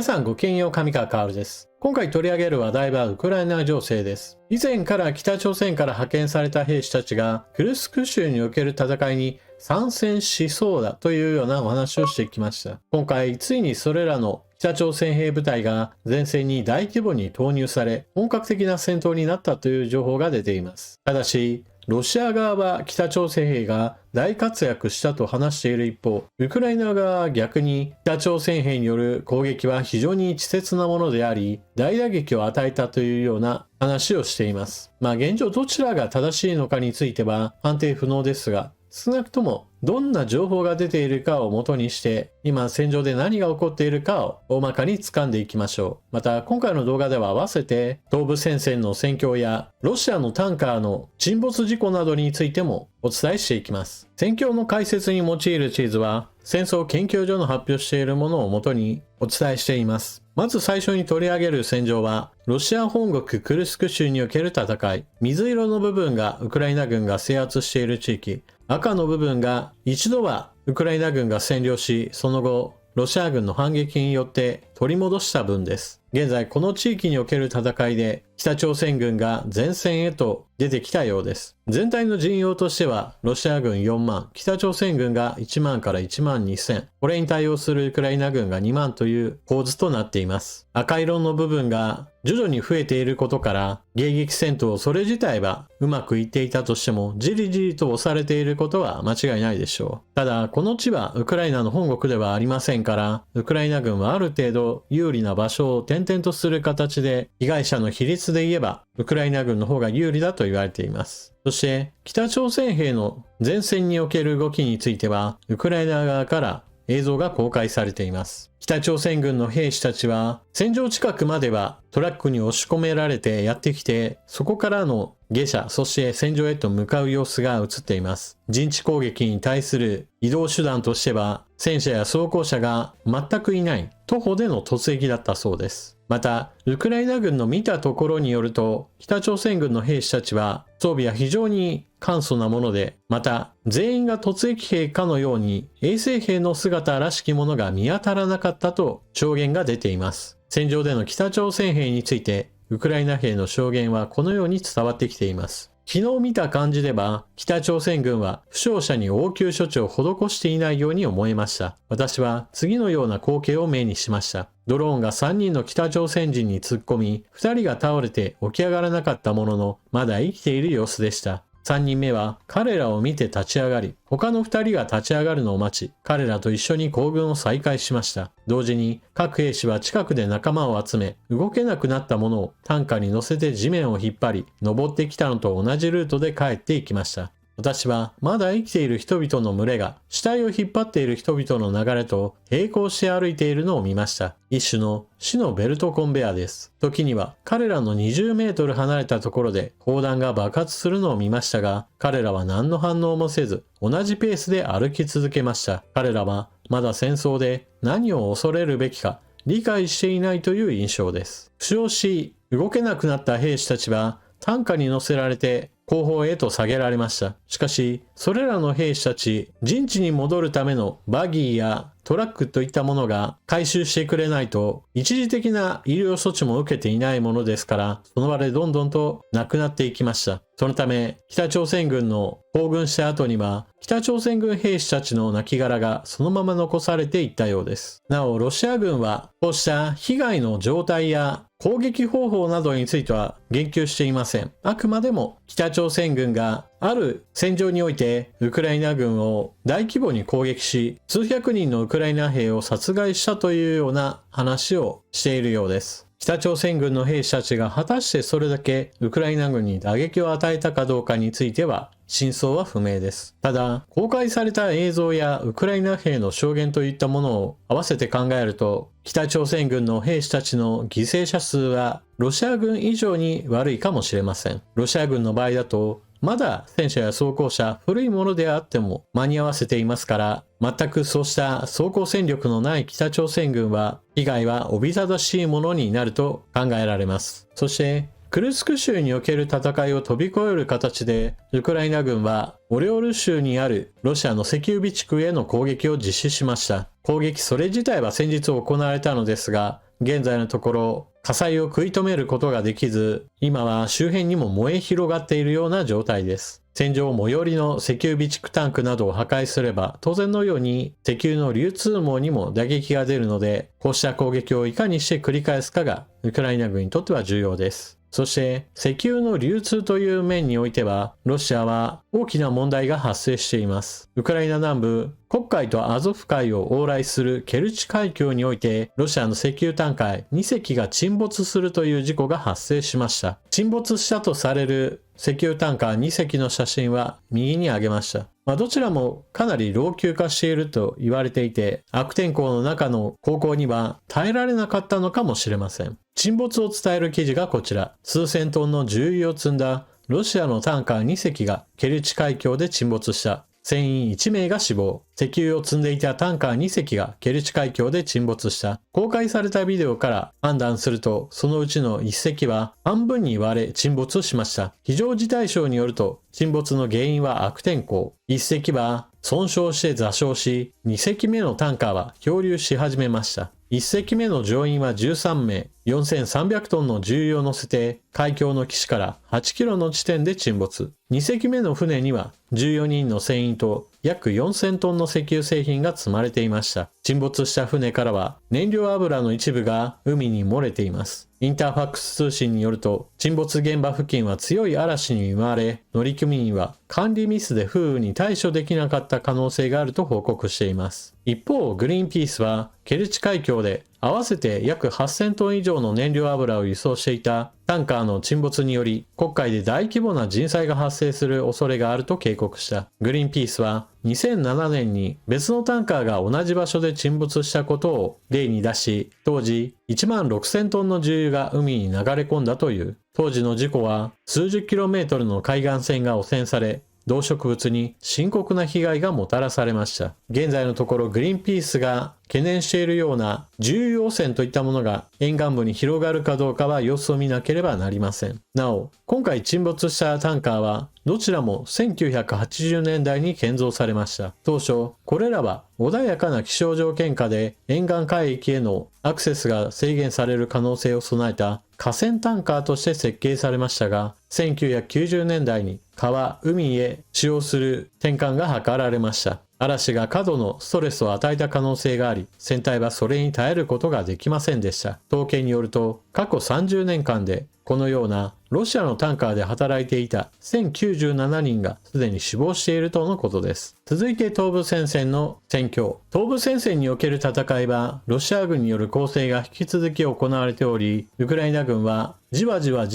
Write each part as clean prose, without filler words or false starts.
皆さんごきげんよう、上川薫です。今回取り上げる話題はウクライナ情勢です。以前から北朝鮮から派遣された兵士たちがクルスク州における戦いに参戦しそうだというようなお話をしてきました。今回ついにそれらの北朝鮮兵部隊が前線に大規模に投入され、本格的な戦闘になったという情報が出ています。ただし、ロシア側は北朝鮮兵が大活躍したと話している一方、ウクライナ側は逆に北朝鮮兵による攻撃は非常に稚拙なものであり、大打撃を与えたというような話をしています。現状どちらが正しいのかについては判定不能ですが、少なくともどんな情報が出ているかを元にして今戦場で何が起こっているかを大まかに掴んでいきましょう。また今回の動画では合わせて東部戦線の戦況やロシアのタンカーの沈没事故などについてもお伝えしていきます。戦況の解説に用いる地図は戦争研究所の発表しているものを元にお伝えしています。まず最初に取り上げる戦場はロシア本国クルスク州における戦い。水色の部分がウクライナ軍が制圧している地域、赤の部分が一度はウクライナ軍が占領し、その後ロシア軍の反撃によって取り戻した分です。現在この地域における戦いで北朝鮮軍が前線へと出てきたようです。全体の陣容としてはロシア軍4万、北朝鮮軍が1万から1万2000、これに対応するウクライナ軍が2万という構図となっています。赤色の部分が徐々に増えていることから迎撃戦闘それ自体はうまくいっていたとしてもじりじりと押されていることは間違いないでしょう。ただこの地はウクライナの本国ではありませんから、ウクライナ軍はある程度有利な場所を転々とする形で被害者の比率で言えばウクライナ軍の方が有利だと言われています。そして北朝鮮兵の前線における動きについてはウクライナ側から映像が公開されています。北朝鮮軍の兵士たちは戦場近くまではトラックに押し込められてやってきて、そこからの下車、そして戦場へと向かう様子が映っています。陣地攻撃に対する移動手段としては戦車や装甲車が全くいない徒歩での突撃だったそうです。またウクライナ軍の見たところによると、北朝鮮軍の兵士たちは装備は非常に簡素なもので、また全員が突撃兵かのように衛生兵の姿らしきものが見当たらなかったと証言が出ています。戦場での北朝鮮兵についてウクライナ兵の証言はこのように伝わってきています。昨日見た感じでは北朝鮮軍は負傷者に応急処置を施していないように思えました。私は次のような光景を目にしました。ドローンが3人の北朝鮮人に突っ込み、2人が倒れて起き上がらなかったもののまだ生きている様子でした。3人目は彼らを見て立ち上がり、他の2人が立ち上がるのを待ち、彼らと一緒に行軍を再開しました。同時に各兵士は近くで仲間を集め、動けなくなったものを担架に乗せて地面を引っ張り、登ってきたのと同じルートで帰っていきました。私はまだ生きている人々の群れが死体を引っ張っている人々の流れと並行して歩いているのを見ました。一種の死のベルトコンベアです。時には彼らの20メートル離れたところで砲弾が爆発するのを見ましたが、彼らは何の反応もせず同じペースで歩き続けました。彼らはまだ戦争で何を恐れるべきか理解していないという印象です。負傷し動けなくなった兵士たちは担架に乗せられて後方へと下げられました。しかしそれらの兵士たち、陣地に戻るためのバギーやトラックといったものが回収してくれないと一時的な医療措置も受けていないものですから、その場でどんどんとなくなっていきました。そのため北朝鮮軍の行軍した後には北朝鮮軍兵士たちの亡骸がそのまま残されていったようです。なおロシア軍はこうした被害の状態や攻撃方法などについては言及していません。あくまでも北朝鮮軍がある戦場においてウクライナ軍を大規模に攻撃し、数百人のウクライナ兵を殺害したというような話をしているようです。北朝鮮軍の兵士たちが果たしてそれだけウクライナ軍に打撃を与えたかどうかについては真相は不明です。ただ公開された映像やウクライナ兵の証言といったものを合わせて考えると、北朝鮮軍の兵士たちの犠牲者数はロシア軍以上に悪いかもしれません。ロシア軍の場合だとまだ戦車や装甲車、古いものであっても間に合わせていますから、全くそうした装甲戦力のない北朝鮮軍は被害はおびただしいものになると考えられます。そしてクルスク州における戦いを飛び越える形でウクライナ軍はオレオル州にあるロシアの石油備蓄への攻撃を実施しました。攻撃それ自体は先日行われたのですが、現在のところ火災を食い止めることができず、今は周辺にも燃え広がっているような状態です。戦場最寄りの石油備蓄タンクなどを破壊すれば、当然のように石油の流通網にも打撃が出るので、こうした攻撃をいかにして繰り返すかがウクライナ軍にとっては重要です。そして石油の流通という面においては、ロシアは大きな問題が発生しています。ウクライナ南部、黒海とアゾフ海を往来するケルチ海峡において、ロシアの石油タンカー2隻が沈没するという事故が発生しました。沈没したとされる石油タンカー2隻の写真は右に挙げました。どちらもかなり老朽化していると言われていて、悪天候の中の航行には耐えられなかったのかもしれません。沈没を伝える記事がこちら。数千トンの重油を積んだロシアのタンカー2隻がケルチ海峡で沈没した。船員1名が死亡。石油を積んでいたタンカー2隻がケルチ海峡で沈没した。公開されたビデオから判断すると、そのうちの1隻は半分に割れ沈没しました。非常事態省によると、沈没の原因は悪天候。1隻は損傷して座礁し、2隻目のタンカーは漂流し始めました。1隻目の乗員は13名、4300トンの重油を乗せて海峡の岸から8キロの地点で沈没。2隻目の船には14人の船員と約4000トンの石油製品が積まれていました。沈没した船からは燃料油の一部が海に漏れています。インターファックス通信によると、沈没現場付近は強い嵐に見舞われ、乗組員は管理ミスで風雨に対処できなかった可能性があると報告しています。一方、グリーンピースはケルチ海峡で合わせて約8000トン以上の燃料油を輸送していたタンカーの沈没により、黒海で大規模な人災が発生する恐れがあると警告した。グリーンピースは2007年に別のタンカーが同じ場所で沈没したことを例に出し、当時1万6000トンの重油が海に流れ込んだという。当時の事故は数十キロメートルの海岸線が汚染され、動植物に深刻な被害がもたらされました。現在のところグリーンピースが懸念しているような重油汚染といったものが沿岸部に広がるかどうかは様子を見なければなりません。なお、今回沈没したタンカーはどちらも1980年代に建造されました。当初、これらは穏やかな気象条件下で沿岸海域へのアクセスが制限される可能性を備えた河川タンカーとして設計されましたが、1990年代に川、海へ使用する転換が図られました。嵐が過度のストレスを与えた可能性があり、船体はそれに耐えることができませんでした。統計によると、過去30年間でこのようなロシアのタンカーで働いていた1097人がすでに死亡しているとのことです。続いて東部戦線の戦況。東部戦線における戦いはロシア軍による攻勢が引き続き行われており、ウクライナ軍はじわじわ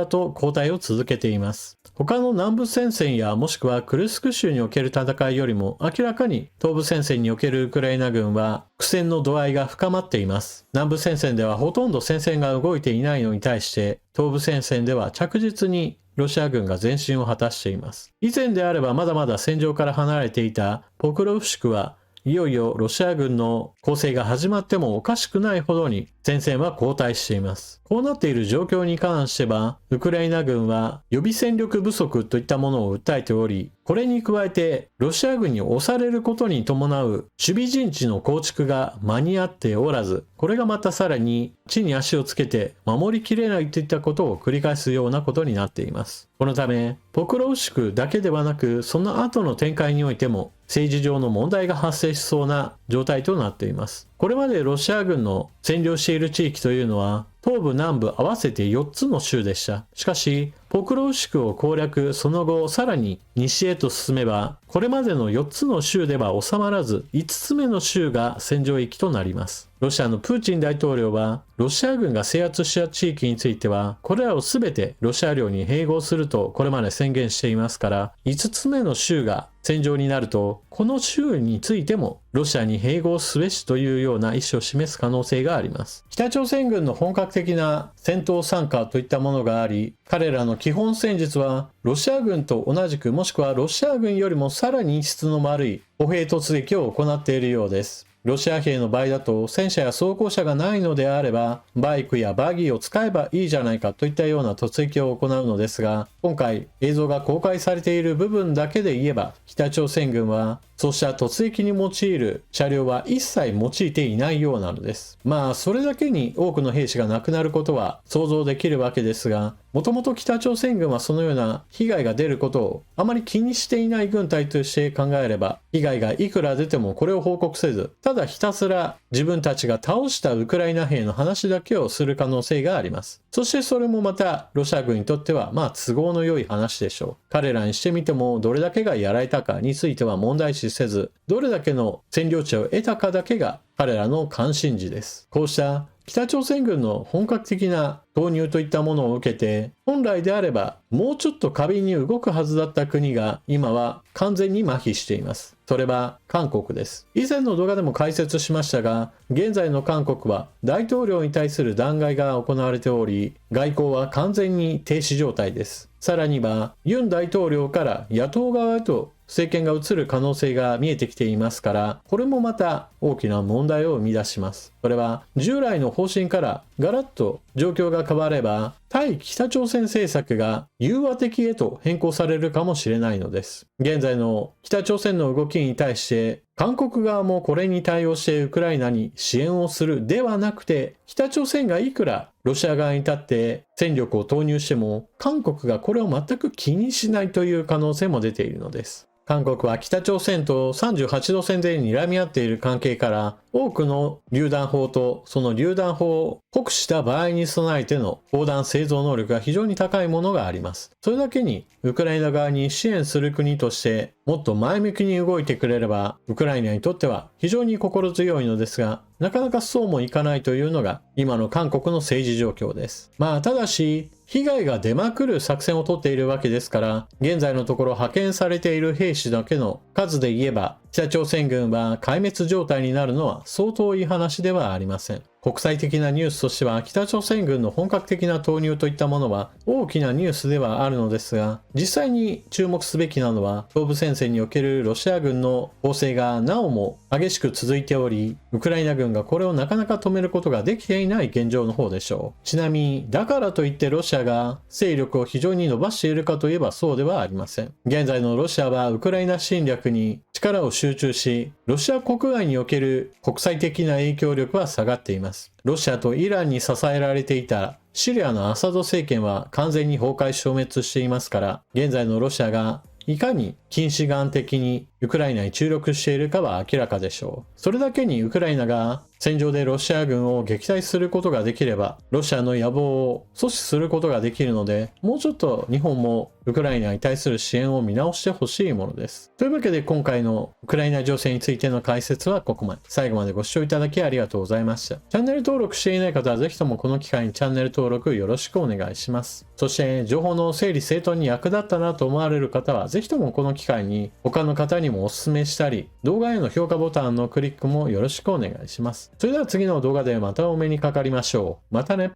と後退を続けています。他の南部戦線やもしくはクルスク州における戦いよりも明らかに東部戦線におけるウクライナ軍は苦戦の度合いが深まっています。南部戦線ではほとんど戦線が動いていないのに対して東部戦線では着実にロシア軍が前進を果たしています。以前であればまだまだ戦場から離れていたポクロフシクはいよいよロシア軍の攻勢が始まってもおかしくないほどに前線は後退しています。こうなっている状況に関しては、ウクライナ軍は予備戦力不足といったものを訴えており、これに加えてロシア軍に押されることに伴う守備陣地の構築が間に合っておらず、これがまたさらに地に足をつけて守りきれないといったことを繰り返すようなことになっています。このため、ポクロウシクだけではなく、その後の展開においても政治上の問題が発生しそうな状態となっています。これまでロシア軍の占領している地域というのは東部南部合わせて4つの州でした。しかしポクロウシクを攻略、その後さらに西へと進めばこれまでの4つの州では収まらず5つ目の州が戦場域となります。ロシアのプーチン大統領はロシア軍が制圧した地域についてはこれらを全てロシア領に併合するとこれまで宣言していますから、5つ目の州が戦場になるとこの州についてもロシアに併合すべしというような意思を示す可能性があります。北朝鮮軍の本格的な戦闘参加といったものがあり、彼らの基本戦術はロシア軍と同じくもしくはロシア軍よりもさらに質の悪い歩兵突撃を行っているようです。ロシア兵の場合だと戦車や装甲車がないのであればバイクやバギーを使えばいいじゃないかといったような突撃を行うのですが、今回映像が公開されている部分だけで言えば北朝鮮軍はそうした突撃に用いる車両は一切用いていないようなのです。まあそれだけに多くの兵士が亡くなることは想像できるわけですが、もともと北朝鮮軍はそのような被害が出ることをあまり気にしていない軍隊として考えれば、被害がいくら出てもこれを報告せず、ただひたすら自分たちが倒したウクライナ兵の話だけをする可能性があります。そしてそれもまたロシア軍にとっては都合の良い話でしょう。彼らにしてみてもどれだけがやられたかについては問題視せず、どれだけの占領地を得たかだけが彼らの関心事です。こうした北朝鮮軍の本格的な投入といったものを受けて、本来であればもうちょっと過敏に動くはずだった国が今は完全に麻痺しています。それは韓国です。以前の動画でも解説しましたが、現在の韓国は大統領に対する弾劾が行われており、外交は完全に停止状態です。さらにはユン大統領から野党側へと政権が移る可能性が見えてきていますから、これもまた大きな問題を生み出します。それは従来の方針からガラッと状況が変われば、対北朝鮮政策が融和的へと変更されるかもしれないのです。現在の北朝鮮の動きに対して韓国側もこれに対応してウクライナに支援をするではなくて、北朝鮮がいくらロシア側に立って戦力を投入しても韓国がこれを全く気にしないという可能性も出ているのです。韓国は北朝鮮と38度線で睨み合っている関係から、多くの榴弾砲とその榴弾砲を酷使した場合に備えての砲弾製造能力が非常に高いものがあります。それだけにウクライナ側に支援する国としてもっと前向きに動いてくれれば、ウクライナにとっては非常に心強いのですが、なかなかそうもいかないというのが今の韓国の政治状況です。ただし被害が出まくる作戦をとっているわけですから、現在のところ派遣されている兵士だけの数で言えば、北朝鮮軍は壊滅状態になるのは相当いい話ではありません。国際的なニュースとしては、北朝鮮軍の本格的な投入といったものは大きなニュースではあるのですが、実際に注目すべきなのは東部戦線におけるロシア軍の攻勢がなおも激しく続いており、ウクライナ軍がこれをなかなか止めることができていない現状の方でしょう。ちなみにだからといってロシアが勢力を非常に伸ばしているかといえばそうではありません。現在のロシアはウクライナ侵略に力を集中し、ロシア国外における国際的な影響力は下がっています。ロシアとイランに支えられていたシリアのアサド政権は完全に崩壊消滅していますから、現在のロシアがいかに近視眼的にウクライナに注力しているかは明らかでしょう。それだけにウクライナが戦場でロシア軍を撃退することができれば、ロシアの野望を阻止することができるので、もうちょっと日本もウクライナに対する支援を見直してほしいものです。というわけで今回のウクライナ情勢についての解説はここまで。最後までご視聴いただきありがとうございました。チャンネル登録していない方はぜひともこの機会にチャンネル登録よろしくお願いします。そして情報の整理整頓に役立ったなと思われる方はぜひともこの機会に他の方にもお勧めしたり、動画への評価ボタンのクリックもよろしくお願いします。それでは次の動画でまたお目にかかりましょう。またね。